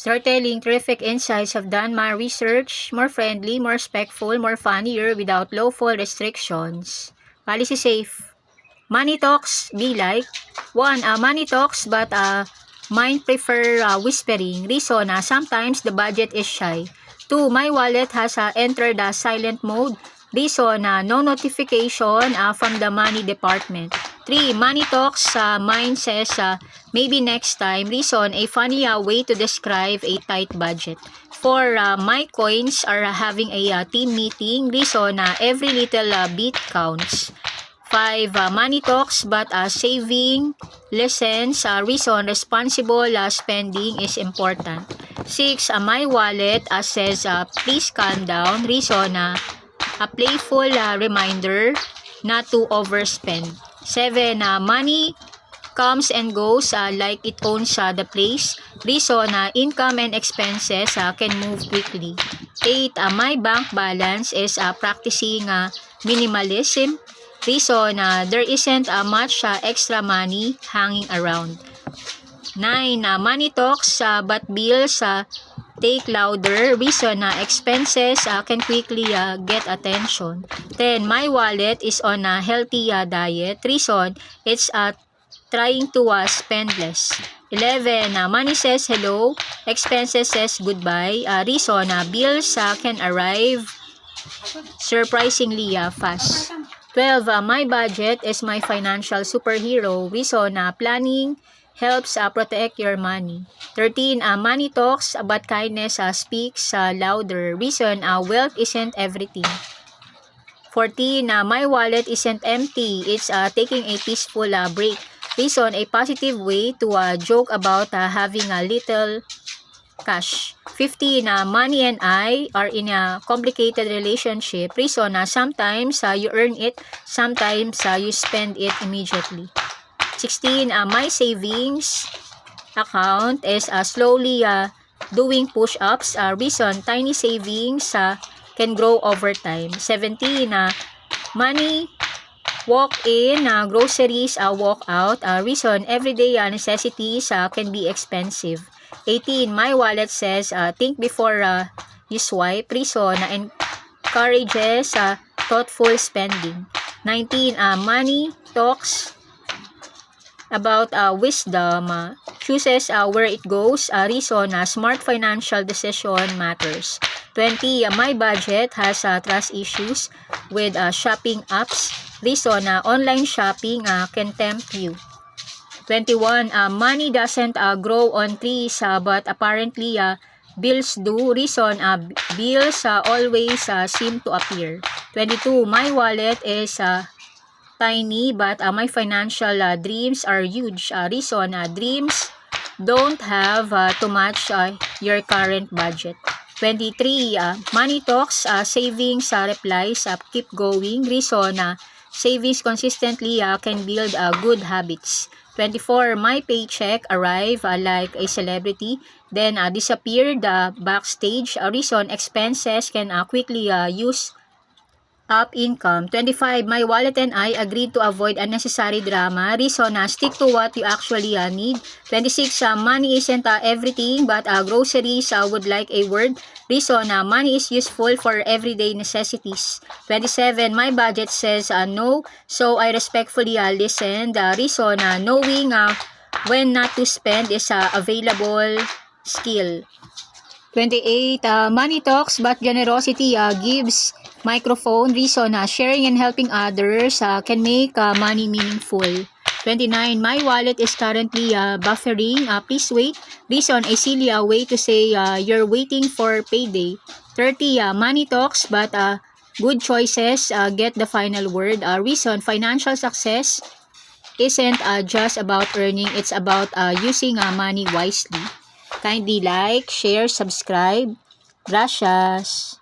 Storytelling, terrific insights. Have done my research. More friendly, more respectful, more funnier without lawful restrictions. Policy safe. Money talks, be like. 1. Money talks but mind prefer whispering. Reason, sometimes the budget is shy. 2. My wallet has entered silent mode. Reason, no notification from the money department. 3. Money talks, mind says maybe next time. Reason, a funny way to describe a tight budget. 4. My coins are having a team meeting. Reason, every little bit counts. 5. Money talks but saving lessons. Reason, responsible spending is important. 6. My wallet says please calm down. Reason, a playful reminder not to overspend. 7. Money comes and goes like it owns the place. Reason, income and expenses can move quickly. 8. My bank balance is practicing minimalism. Reason, there isn't much extra money hanging around. 9. Money talks but bills take louder. Reason, expenses can quickly get attention. 10. My wallet is on a healthy diet. Reason, it's trying to spend less. 11. Money says hello. Expenses says goodbye. Reason, bills can arrive surprisingly fast. 12. My budget is my financial superhero. Reason, planning helps protect your money. 13. Money talks but kindness speaks louder. Reason, wealth isn't everything. 14. My wallet isn't empty. It's taking a peaceful break. Reason, a positive way to joke about having a little cash. 15. Money and I are in a complicated relationship. Reason, sometimes you earn it, sometimes you spend it immediately. 16. My savings account is slowly doing push-ups. Reason, tiny savings can grow over time. 17. Money walk in, groceries walk out. Reason, everyday necessities can be expensive. 18. My wallet says think before you swipe. Reason, encourages thoughtful spending. 19. Money talks about wisdom, chooses where it goes. Reason, smart financial decision matters. 20. My budget has trust issues with shopping apps. Reason, online shopping can tempt you. 21. Money doesn't grow on trees but apparently bills do. Reason, bills always seem to appear. 22. My wallet is tiny but my financial dreams are huge. Reason, dreams don't have to match your current budget. 23. Money talks, savings replies, keep going. Reason, savings consistently can build good habits. 24. My paycheck arrived like a celebrity, then disappeared backstage. Reason, expenses can quickly use up income. 25. My wallet and I agreed to avoid unnecessary drama. Reason, stick to what you actually need. 26. Money isn't everything but groceries would like a word. Reason, money is useful for everyday necessities. 27. My budget says no, so I respectfully listened. Reason, knowing when not to spend is available skill. 28. Money talks but generosity gives microphone. Reason, sharing and helping others can make money meaningful. 29. My wallet is currently buffering. Please wait. Reason, a silly way to say you're waiting for payday. 30. Money talks but good choices get the final word. Reason, financial success isn't just about earning. It's about using money wisely. Kindly like, share, subscribe. Gracias.